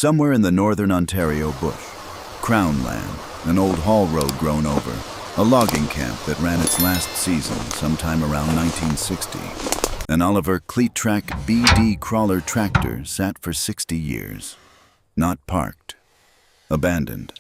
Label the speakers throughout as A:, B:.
A: Somewhere in the northern Ontario bush, Crown Land, an old haul road grown over, a logging camp that ran its last season sometime around 1960. An Oliver Cletrac BD crawler tractor sat for 60 years. Not parked. Abandoned.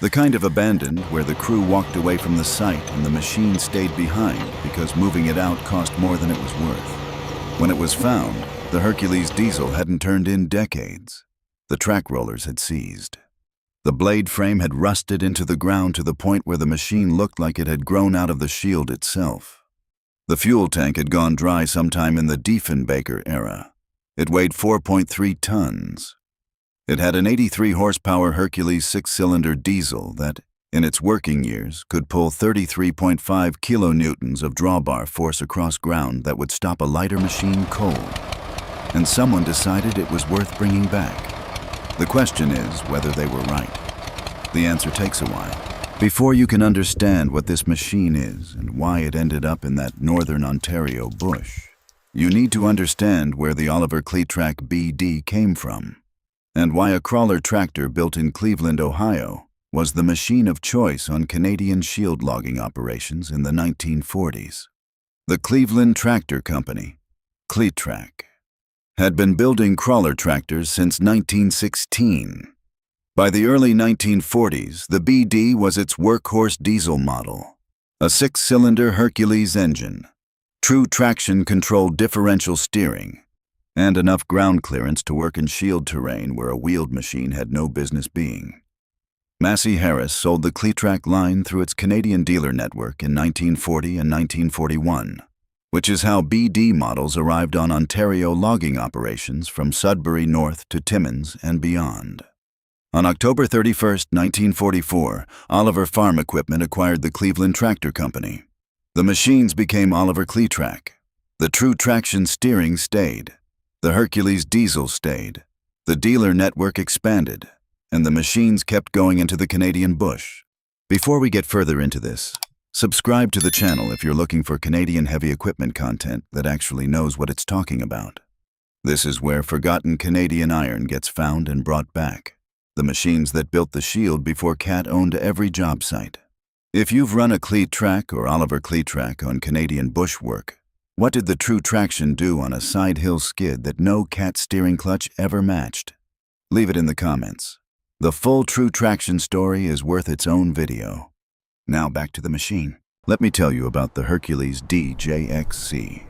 A: The kind of abandoned where the crew walked away from the site and the machine stayed behind because moving it out cost more than it was worth. When it was found, the Hercules diesel hadn't turned in decades. The track rollers had seized. The blade frame had rusted into the ground to the point where the machine looked like it had grown out of the shield itself. The fuel tank had gone dry sometime in the Diefenbaker era. It weighed 4.3 tons. It had an 83 horsepower Hercules 6-cylinder diesel that, in its working years, could pull 33.5 kilonewtons of drawbar force across ground that would stop a lighter machine cold. And someone decided it was worth bringing back. The question is whether they were right. The answer takes a while. Before you can understand what this machine is and why it ended up in that northern Ontario bush, you need to understand where the Oliver Cletrac BD came from, and why a crawler tractor built in Cleveland, Ohio, was the machine of choice on Canadian shield logging operations in the 1940s. The Cleveland Tractor Company, Cletrac, had been building crawler tractors since 1916. By the early 1940s, the BD was its workhorse diesel model, a 6-cylinder Hercules engine, true traction-controlled differential steering, and enough ground clearance to work in shield terrain where a wheeled machine had no business being. Massey Harris sold the Cletrac line through its Canadian dealer network in 1940 and 1941, which is how BD models arrived on Ontario logging operations from Sudbury north to Timmins and beyond. On October 31, 1944, Oliver Farm Equipment acquired the Cleveland Tractor Company. The machines became Oliver Cletrac. The true traction steering stayed. The Hercules diesel stayed. The dealer network expanded, and the machines kept going into the Canadian bush. Before we get further into this, subscribe to the channel if you're looking for Canadian heavy equipment content that actually knows what it's talking about. This is where forgotten Canadian iron gets found and brought back. The machines that built the shield before CAT owned every job site. If you've run a Cletrac or Oliver Cletrac on Canadian bush work, what did the true traction do on a side hill skid that no CAT steering clutch ever matched? Leave it in the comments. The full true traction story is worth its own video. Now back to the machine. Let me tell you about the Hercules DJXC,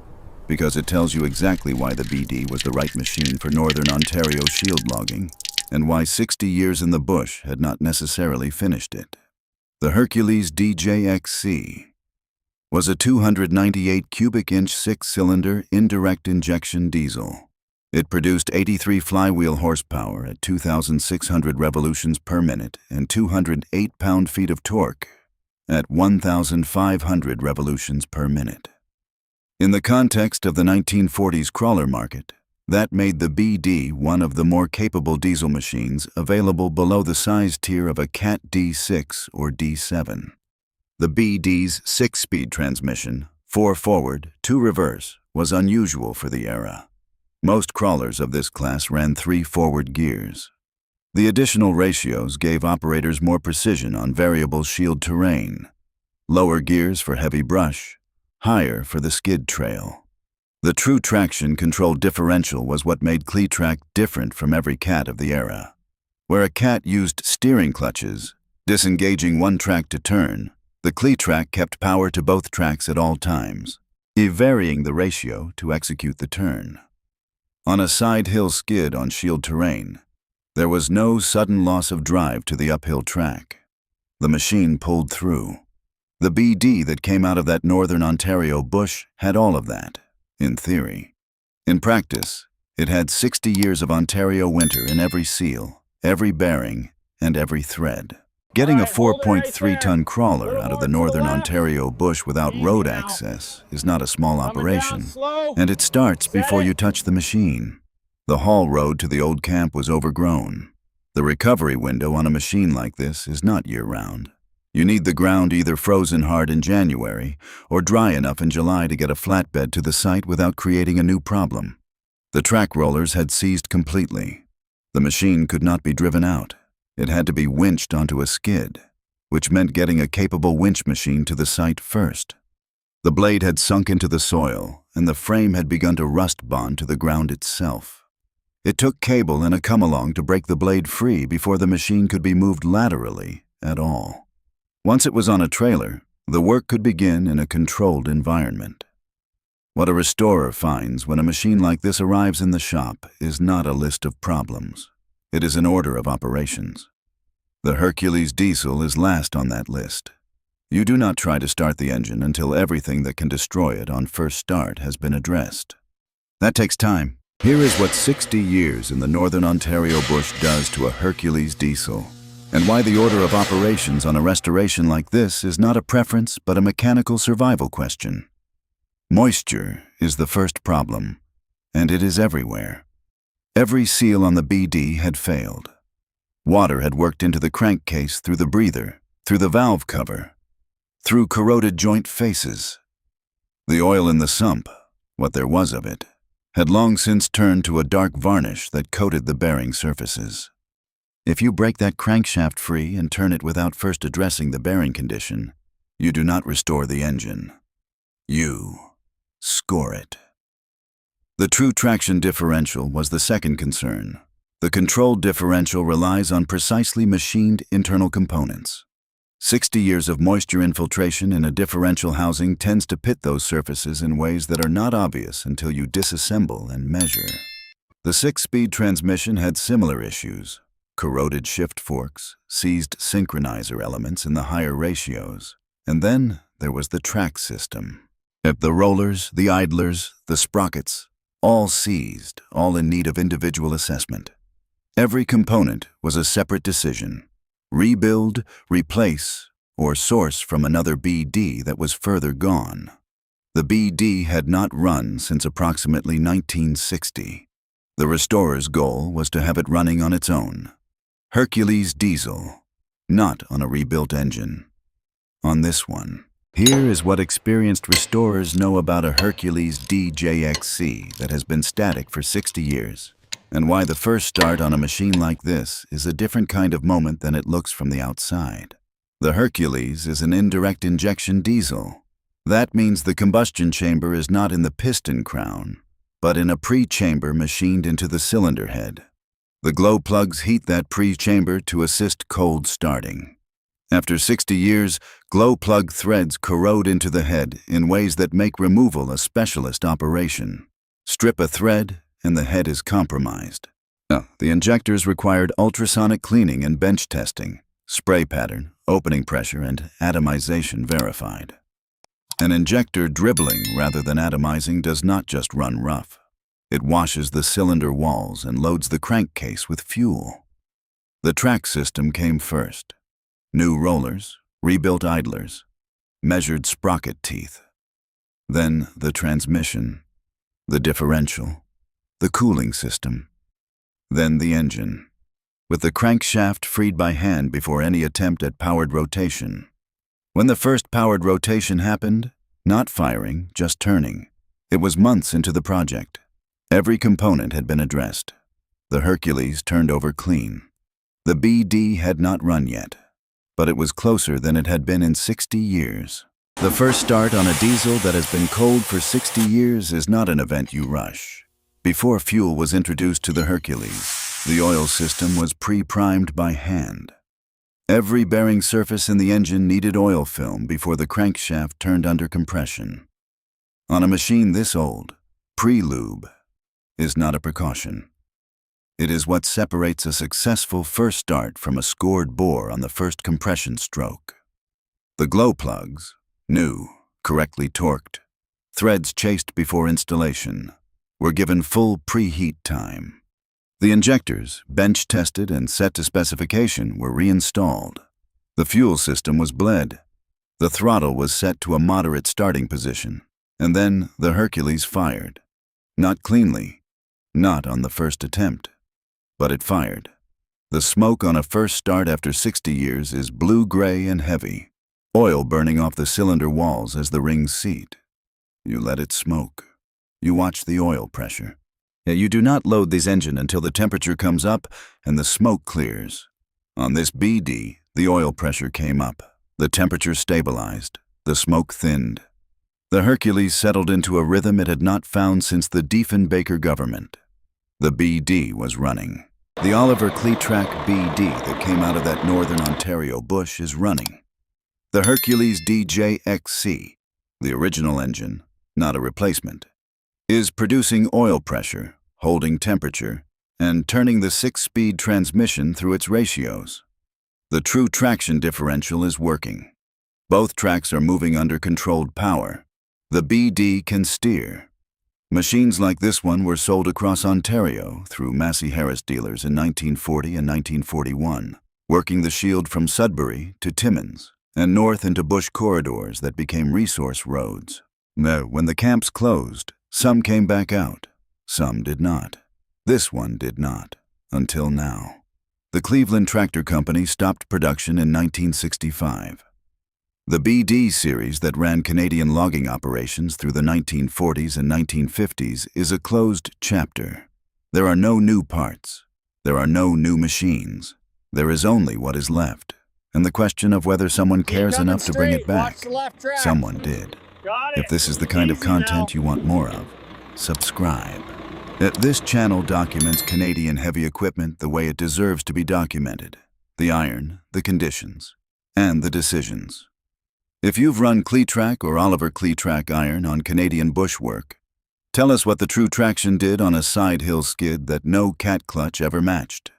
A: because it tells you exactly why the BD was the right machine for Northern Ontario shield logging, and why 60 years in the bush had not necessarily finished it. The Hercules DJXC was a 298 cubic inch 6-cylinder indirect injection diesel. It produced 83 flywheel horsepower at 2,600 revolutions per minute and 208 pound-feet of torque at 1,500 revolutions per minute. In the context of the 1940s crawler market, that made the BD one of the more capable diesel machines available below the size tier of a CAT D6 or D7. The BD's 6-speed transmission, 4 forward, 2 reverse, was unusual for the era. Most crawlers of this class ran 3 forward gears. The additional ratios gave operators more precision on variable shield terrain. Lower gears for heavy brush, higher for the skid trail. The true traction controlled differential was what made Cletrac different from every CAT of the era. Where a CAT used steering clutches, disengaging one track to turn, the Cletrac kept power to both tracks at all times, varying the ratio to execute the turn. On a side hill skid on shield terrain, there was no sudden loss of drive to the uphill track. The machine pulled through. The BD that came out of that northern Ontario bush had all of that, in theory. In practice, it had 60 years of Ontario winter in every seal, every bearing, and every thread. Getting a 4.3-ton crawler out of the northern Ontario bush without road access is not a small operation, and it starts before you touch the machine. The haul road to the old camp was overgrown. The recovery window on a machine like this is not year-round. You need the ground either frozen hard in January or dry enough in July to get a flatbed to the site without creating a new problem. The track rollers had seized completely. The machine could not be driven out. It had to be winched onto a skid, which meant getting a capable winch machine to the site first. The blade had sunk into the soil, and the frame had begun to rust bond to the ground itself. It took cable and a come-along to break the blade free before the machine could be moved laterally at all. Once it was on a trailer, the work could begin in a controlled environment. What a restorer finds when a machine like this arrives in the shop is not a list of problems. It is an order of operations. The Hercules diesel is last on that list. You do not try to start the engine until everything that can destroy it on first start has been addressed. That takes time. Here is what 60 years in the Northern Ontario bush does to a Hercules diesel, and why the order of operations on a restoration like this is not a preference but a mechanical survival question. Moisture is the first problem, and it is everywhere. Every seal on the BD had failed. Water had worked into the crankcase through the breather, through the valve cover, through corroded joint faces. The oil in the sump, what there was of it, had long since turned to a dark varnish that coated the bearing surfaces. If you break that crankshaft free and turn it without first addressing the bearing condition, you do not restore the engine. You score it. The true traction differential was the second concern. The controlled differential relies on precisely machined internal components. 60 years of moisture infiltration in a differential housing tends to pit those surfaces in ways that are not obvious until you disassemble and measure. The 6-speed transmission had similar issues: corroded shift forks, seized synchronizer elements in the higher ratios, and then there was the track system. The rollers, the idlers, the sprockets, all seized, all in need of individual assessment. Every component was a separate decision: rebuild, replace, or source from another BD that was further gone. The BD had not run since approximately 1960. The restorer's goal was to have it running on its own. Hercules diesel, not on a rebuilt engine. On this one. Here is what experienced restorers know about a Hercules DJXC that has been static for 60 years, and why the first start on a machine like this is a different kind of moment than it looks from the outside. The Hercules is an indirect injection diesel. That means the combustion chamber is not in the piston crown, but in a pre-chamber machined into the cylinder head. The glow plugs heat that pre-chamber to assist cold starting. After 60 years, glow plug threads corrode into the head in ways that make removal a specialist operation. Strip a thread, and the head is compromised. The injectors required ultrasonic cleaning and bench testing, spray pattern, opening pressure, and atomization verified. An injector dribbling rather than atomizing does not just run rough. It washes the cylinder walls and loads the crankcase with fuel. The track system came first. New rollers, rebuilt idlers, measured sprocket teeth. Then the transmission, the differential, the cooling system. Then the engine, with the crankshaft freed by hand before any attempt at powered rotation. When the first powered rotation happened, not firing, just turning, it was months into the project. Every component had been addressed. The Hercules turned over clean. The BD had not run yet, but it was closer than it had been in 60 years. The first start on a diesel that has been cold for 60 years is not an event you rush. Before fuel was introduced to the Hercules, the oil system was pre-primed by hand. Every bearing surface in the engine needed oil film before the crankshaft turned under compression. On a machine this old, pre-lube is not a precaution. It is what separates a successful first start from a scored bore on the first compression stroke. The glow plugs, new, correctly torqued, threads chased before installation, were given full preheat time. The injectors, bench tested and set to specification, were reinstalled. The fuel system was bled. The throttle was set to a moderate starting position, and then the Hercules fired. Not cleanly, not on the first attempt. But it fired. The smoke on a first start after 60 years is blue-gray and heavy, oil burning off the cylinder walls as the rings seat. You let it smoke. You watch the oil pressure. You do not load this engine until the temperature comes up and the smoke clears. On this BD, the oil pressure came up, the temperature stabilized, the smoke thinned. The Hercules settled into a rhythm it had not found since the Diefenbaker government. The BD was running. The Oliver Cletrac BD that came out of that northern Ontario bush is running. The Hercules DJXC, the original engine, not a replacement, is producing oil pressure, holding temperature, and turning the 6-speed transmission through its ratios. The true traction differential is working. Both tracks are moving under controlled power. The BD can steer. Machines like this one were sold across Ontario through Massey Harris dealers in 1940 and 1941, working the shield from Sudbury to Timmins and north into bush corridors that became resource roads. Now, when the camps closed, some came back out, some did not. This one did not, until now. The Cleveland Tractor Company stopped production in 1965. The BD series that ran Canadian logging operations through the 1940s and 1950s is a closed chapter. There are no new parts. There are no new machines. There is only what is left, and the question of whether someone cares enough to bring it back. Someone did. If this is the kind of content you want more of, subscribe. This channel documents Canadian heavy equipment the way it deserves to be documented. The iron, the conditions, and the decisions. If you've run Cletrac or Oliver Cletrac iron on Canadian bushwork, tell us what the true traction did on a side hill skid that no cat clutch ever matched.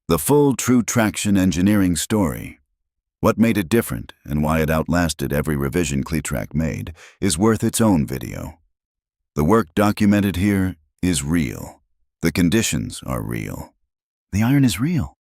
A: The full true traction engineering story, what made it different and why it outlasted every revision Cletrac made, is worth its own video. The work documented here is real. The conditions are real. The iron is real.